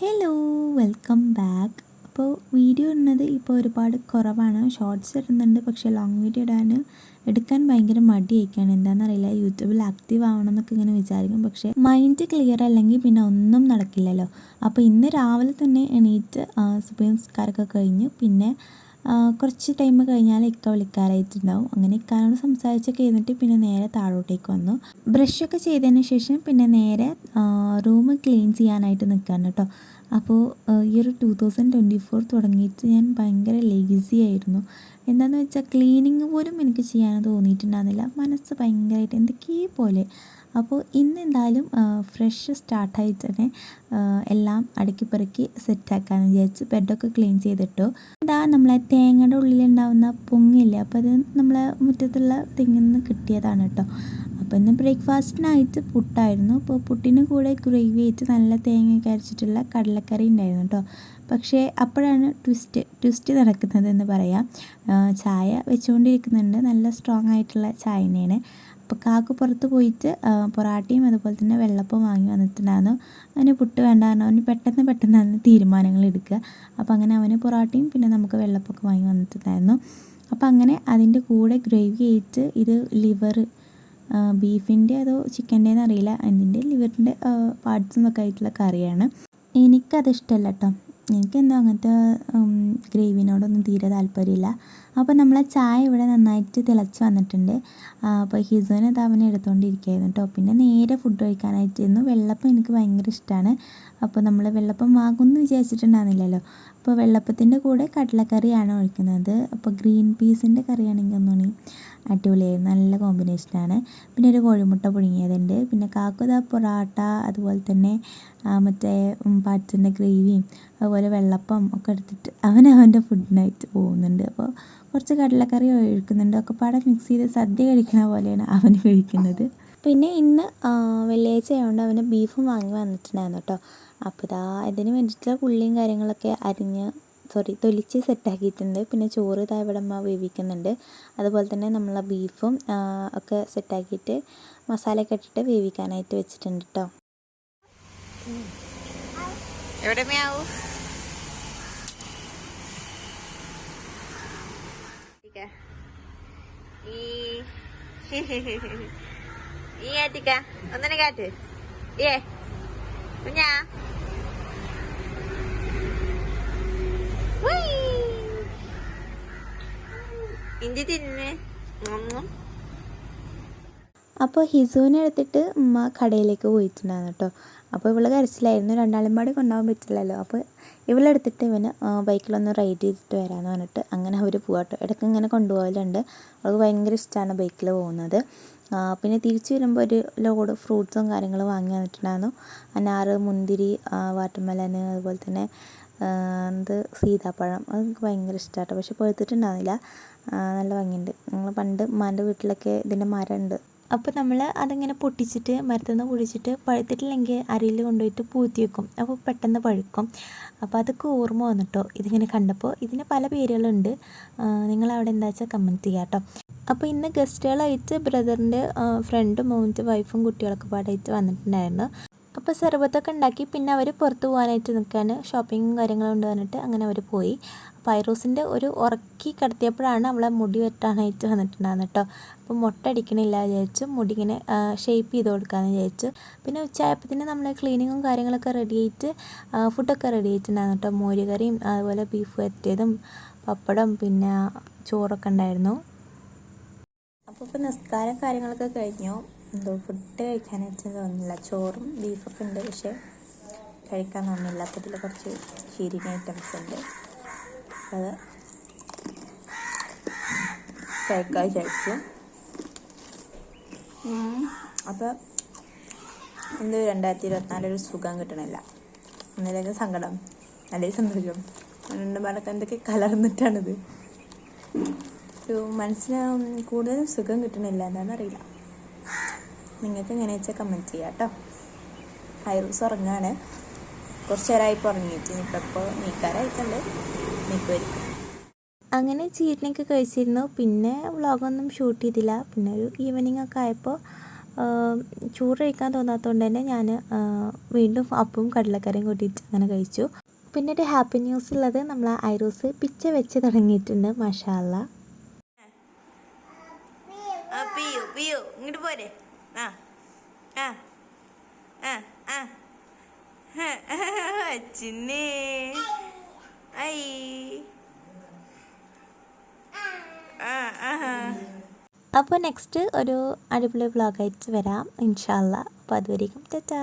Hello, welcome back. അപ്പോൾ video ഇടുന്നത് ഇപ്പോൾ ഒരുപാട് കുറവാണ്. ഷോർട്സ് ഇടുന്നുണ്ട്, പക്ഷേ ലോങ് വീഡിയോ എടുക്കാൻ ഭയങ്കര മടിയായിരിക്കുകയാണ്. എന്താണെന്നറിയില്ല. യൂട്യൂബിൽ ആക്റ്റീവ് ആവണം എന്നൊക്കെ ഇങ്ങനെ വിചാരിക്കും, പക്ഷേ മൈൻഡ് ക്ലിയർ അല്ലെങ്കിൽ പിന്നെ ഒന്നും നടക്കില്ലല്ലോ. അപ്പോൾ ഇന്ന് രാവിലെ തന്നെ എണീറ്റ് സുബഹി നിസ്കാരമൊക്കെ കഴിഞ്ഞ് പിന്നെ കുറച്ച് ടൈം കഴിഞ്ഞാൽ ഇക്ക വിളിക്കാറായിട്ടുണ്ടാവും. അങ്ങനെ ഇക്കാനോട് സംസാരിച്ചൊക്കെ ഇരുന്നിട്ട് പിന്നെ നേരെ താഴോട്ടേക്ക് വന്നു. ബ്രഷൊക്കെ ചെയ്തതിന് ശേഷം പിന്നെ നേരെ റൂം ക്ലീൻ ചെയ്യാനായിട്ട് നിൽക്കുകയാണ് കേട്ടോ. അപ്പോൾ ഈ ഒരു 2024 തുടങ്ങിയിട്ട് ഞാൻ ഭയങ്കര ലേസി ആയിരുന്നു. എന്താണെന്ന് വെച്ചാൽ ക്ലീനിങ് പോലും എനിക്ക് ചെയ്യാൻ തോന്നിയിട്ടുണ്ടായിരുന്നില്ല. മനസ്സ് ഭയങ്കരമായിട്ട് എന്തൊക്കെയോ പോലെ. അപ്പോൾ ഇന്ന് എന്തായാലും ഫ്രഷ് സ്റ്റാർട്ടായിട്ട് തന്നെ എല്ലാം അടുക്കി പെറുക്കി സെറ്റാക്കാമെന്ന് വിചാരിച്ച് ബെഡൊക്കെ ക്ലീൻ ചെയ്തിട്ടു. ഇതാ നമ്മളെ തേങ്ങയുടെ ഉള്ളിലുണ്ടാവുന്ന പൊങ്ങില്ലേ, അപ്പോൾ അത് നമ്മളെ മുറ്റത്തുള്ള തെങ്ങിൽ നിന്ന് കിട്ടിയതാണ് കേട്ടോ. അപ്പോൾ ഇന്ന് ബ്രേക്ക്ഫാസ്റ്റിനായിട്ട് പുട്ടായിരുന്നു. അപ്പോൾ പുട്ടിന് കൂടെ ഗ്രേവി ആയിട്ട് നല്ല തേങ്ങയൊക്കെ അരച്ചിട്ടുള്ള കടലക്കറി ഉണ്ടായിരുന്നു കേട്ടോ. പക്ഷേ അപ്പോഴാണ് ട്വിസ്റ്റ് നടക്കുന്നത് എന്ന് പറയാം. ചായ വെച്ചുകൊണ്ടിരിക്കുന്നുണ്ട്, നല്ല സ്ട്രോങ് ആയിട്ടുള്ള ചായ തന്നെയാണ്. അപ്പോൾ കാക്കു പുറത്ത് പോയിട്ട് പൊറാട്ടയും അതുപോലെ തന്നെ വെള്ളപ്പം വാങ്ങി വന്നിട്ടുണ്ടായിരുന്നു. അവന് പുട്ട് വേണ്ട കാരണം അവന് പെട്ടെന്ന് തീരുമാനങ്ങൾ എടുക്കുക. അപ്പോൾ അങ്ങനെ അവന് പൊറാട്ടയും പിന്നെ നമുക്ക് വെള്ളപ്പൊക്കെ വാങ്ങി വന്നിട്ടുണ്ടായിരുന്നു. അപ്പോൾ അങ്ങനെ അതിൻ്റെ കൂടെ ഗ്രേവി ആയിട്ട് ഇത് ലിവർ, ബീഫിൻ്റെ അതോ ചിക്കൻ്റെ അറിയില്ല, അതിൻ്റെ ലിവറിൻ്റെ പാർട്സ് എന്നൊക്കെ ആയിട്ടുള്ള കറിയാണ്. എനിക്കത് ഇഷ്ടമല്ല കേട്ടോ. എനിക്കെന്തോ അങ്ങനത്തെ ഗ്രേവിനോടൊന്നും തീരെ താല്പര്യമില്ല. അപ്പോൾ നമ്മളെ ചായ ഇവിടെ നന്നായിട്ട് തിളച്ച് വന്നിട്ടുണ്ട്. അപ്പോൾ ഹിസോന് അത് അവനെ എടുത്തുകൊണ്ടിരിക്കുകയായിരുന്നു കേട്ടോ. പിന്നെ നേരെ ഫുഡ് കഴിക്കാനായിട്ടിരുന്നു. വെള്ളപ്പം എനിക്ക് ഭയങ്കര ഇഷ്ടമാണ്. അപ്പോൾ നമ്മൾ വെള്ളപ്പം വാങ്ങുമെന്ന് വിചാരിച്ചിട്ടുണ്ടായിരുന്നില്ലല്ലോ. അപ്പോൾ വെള്ളപ്പത്തിൻ്റെ കൂടെ കടലക്കറിയാണ് ഒഴിക്കുന്നത്. അപ്പോൾ ഗ്രീൻ പീസിൻ്റെ കറിയാണെങ്കിൽ ഒന്നുകൂടി അടിപൊളിയായിരുന്നു, നല്ല കോമ്പിനേഷനാണ്. പിന്നെ ഒരു കോഴിമുട്ട പുഴുങ്ങിയതുണ്ട്. പിന്നെ കാക്കുത പൊറാട്ട അതുപോലെ തന്നെ മറ്റേ പാട്സിൻ്റെ ഗ്രേവിയും അതുപോലെ വെള്ളപ്പം ഒക്കെ എടുത്തിട്ട് അവൻ്റെ ഫുഡിനായിട്ട് പോകുന്നുണ്ട്. അപ്പോൾ കുറച്ച് കടലക്കറി ഒഴിക്കുന്നുണ്ട്. ഒക്കെ പാടെ മിക്സ് ചെയ്ത് സദ്യ കഴിക്കണ പോലെയാണ് അവന് കഴിക്കുന്നത്. പിന്നെ ഇന്ന് വെള്ളിയാഴ്ച ആയതുകൊണ്ട് അവന് ബീഫും വാങ്ങി വന്നിട്ടുണ്ടായിരുന്നു കേട്ടോ. അപ്പോൾ ഇതാ ഇതിന് വേണ്ടിയിട്ടുള്ള ഉള്ളിയും കാര്യങ്ങളൊക്കെ തൊലിച്ച് സെറ്റാക്കിയിട്ടുണ്ട്. പിന്നെ ചോറ് ഇതാ ഇവിടെ വേവിക്കുന്നുണ്ട്. അതുപോലെ തന്നെ നമ്മളെ ബീഫും ഒക്കെ സെറ്റാക്കിയിട്ട് മസാലയൊക്കെ ഇട്ടിട്ട് വേവിക്കാനായിട്ട് വെച്ചിട്ടുണ്ട് കേട്ടോ. എവിടെ മ്യാവൂ? ഈ ആറ്റിക്ക ഒന്നിനെ കാറ്റ് കുഞ്ഞാ ഇഞ്ചി തിന്നെ. അപ്പോൾ ഹിസുവിനെ എടുത്തിട്ട് ഉമ്മ കടയിലേക്ക് പോയിട്ടുണ്ടായിരുന്നു കേട്ടോ. അപ്പോൾ ഇവള് കരച്ചിലായിരുന്നു, രണ്ടാളുംപാടി കൊണ്ടുപോകാൻ പറ്റില്ലല്ലോ. അപ്പോൾ ഇവളെടുത്തിട്ട് ഇവന് ബൈക്കിലൊന്ന് റൈഡ് ചെയ്തിട്ട് വരാമെന്ന് പറഞ്ഞിട്ട് അങ്ങനെ അവർ പോകാട്ടോ. ഇടയ്ക്ക് ഇങ്ങനെ കൊണ്ടുപോകലുണ്ട്. അവൾക്ക് ഭയങ്കര ഇഷ്ടമാണ് ബൈക്കിൽ പോകുന്നത്. പിന്നെ തിരിച്ചു വരുമ്പോൾ ഒരു ലോഡ് ഫ്രൂട്ട്സും കാര്യങ്ങളും വാങ്ങി വന്നിട്ടുണ്ടായിരുന്നു. അനാറ്, മുന്തിരി, വാട്ടർമെലന്, അതുപോലെ തന്നെ സീതാപ്പഴം. അതെനിക്ക് ഭയങ്കര ഇഷ്ടമാട്ടോ. പക്ഷെ പഴുത്തിട്ടുണ്ടാകുന്നില്ല, നല്ല ഭംഗിയുണ്ട്. ഞങ്ങൾ പണ്ട് ഉമ്മാൻ്റെ വീട്ടിലൊക്കെ ഇതിൻ്റെ മരമുണ്ട്. അപ്പോൾ നമ്മൾ അതിങ്ങനെ പൊട്ടിച്ചിട്ട് മരത്തിൽ നിന്ന് പൊടിച്ചിട്ട് പഴുത്തിട്ടില്ലെങ്കിൽ അരയിൽ കൊണ്ടുപോയിട്ട് പൂത്തി വെക്കും. അപ്പോൾ പെട്ടെന്ന് പഴുക്കും. അപ്പോൾ അതൊക്കെ ഓർമ്മ വന്നിട്ടോ ഇതിങ്ങനെ കണ്ടപ്പോൾ. ഇതിന് പല പേരുകളുണ്ട്, നിങ്ങളവിടെ എന്താ വെച്ചാൽ കമൻറ്റ് ചെയ്യാം കേട്ടോ. അപ്പോൾ ഇന്ന് ഗസ്റ്റുകളായിട്ട് ബ്രദറിൻ്റെ ഫ്രണ്ടും മോൻ്റെ വൈഫും കുട്ടികളൊക്കെ പാടായിട്ട് വന്നിട്ടുണ്ടായിരുന്നു. അപ്പോൾ സർബത്തൊക്കെ ഉണ്ടാക്കി പിന്നെ അവർ പുറത്ത് പോകാനായിട്ട് നിൽക്കാൻ ഷോപ്പിങ്ങും കാര്യങ്ങളും ഉണ്ട് പറഞ്ഞിട്ട് അങ്ങനെ അവർ പോയി. ഫൈറൂസിൻ്റെ ഒരു ഉറക്കി കിടത്തിയപ്പോഴാണ് അവളെ മുടി വെട്ടാനായിട്ട് വന്നിട്ടുണ്ടായിരുന്നു കേട്ടോ. അപ്പോൾ മുട്ട അടിക്കണില്ല വിചാരിച്ചു, മുടി ഇങ്ങനെ ഷേപ്പ് ചെയ്ത് കൊടുക്കാമെന്ന് വിചാരിച്ചു. പിന്നെ ഉച്ചയായപ്പത്തിന് നമ്മൾ ക്ലീനിങ്ങും കാര്യങ്ങളൊക്കെ റെഡി ആയിട്ട് ഫുഡൊക്കെ റെഡി ആയിട്ടുണ്ടായിരുന്നു കേട്ടോ. മോരുകറിയും അതുപോലെ ബീഫ് വരട്ടിയതും പപ്പടം പിന്നെ ചോറൊക്കെ ഉണ്ടായിരുന്നു. അപ്പോൾ നിസ്കാരം കാര്യങ്ങളൊക്കെ കഴിഞ്ഞു. എന്തോ ഫുഡ് കഴിക്കാനായിട്ട് തോന്നുന്നില്ല. ചോറും ബീഫൊക്കെ ഉണ്ട്, പക്ഷേ കഴിക്കാൻ തോന്നുന്നില്ല. അപ്പോൾ ഇതിൽ കുറച്ച് ചീരിങ്ങ ഐറ്റംസ് ഉണ്ട്, അത് കഴിക്കാൻ വിചാരിച്ചു. അപ്പോൾ എന്ത് 2024 ഒരു സുഖം കിട്ടണില്ല. ഒന്നിലേക്ക് സങ്കടം, അല്ലെങ്കിൽ സന്തോഷം, രണ്ട് പാടൊക്കെ എന്തൊക്കെ കലർന്നിട്ടാണിത്. ഒരു മനസ്സിന് കൂടുതലും സുഖം കിട്ടണില്ല, എന്താണെന്നറിയില്ല. നിങ്ങൾക്ക് എങ്ങനെ വെച്ചാൽ കമൻറ്റ് ചെയ്യാം കേട്ടോ. ഹൈറൂസ് ഉറങ്ങാണ്, കുറച്ച് നേരമായിപ്പോൾ ഉറങ്ങിയിട്ട്. ഇപ്പോൾ നീക്കാറായിട്ടുണ്ട്, നീക്കുമായിരിക്കും. അങ്ങനെ ചീരനൊക്കെ കഴിച്ചിരുന്നു. പിന്നെ വ്ളോഗൊന്നും ഷൂട്ട് ചെയ്തില്ല. പിന്നെ ഒരു ഈവനിങ് ഒക്കെ ആയപ്പോൾ ചോറ് കഴിക്കാൻ തോന്നാത്തതുകൊണ്ട് തന്നെ ഞാൻ വീണ്ടും അപ്പവും കടലക്കറിയും കൂട്ടിയിട്ട് അങ്ങനെ കഴിച്ചു. പിന്നെ ഒരു ഹാപ്പി ന്യൂസ് ഉള്ളത്, നമ്മൾ ഐറോസ് പിച്ച വെച്ച് തുടങ്ങിയിട്ടുണ്ട്. മാഷാ അല്ലാ. ഇങ്ങോട്ട് പോരെ. ആ ആ ആ ആ ചിന്നേ ഐ അപ്പോൾ നെക്സ്റ്റ് ഒരു അടിപൊളി വ്ളോഗായിട്ട് വരാം ഇൻഷാ അല്ലാ. അപ്പോൾ അതുവരേക്കും ടാറ്റാ.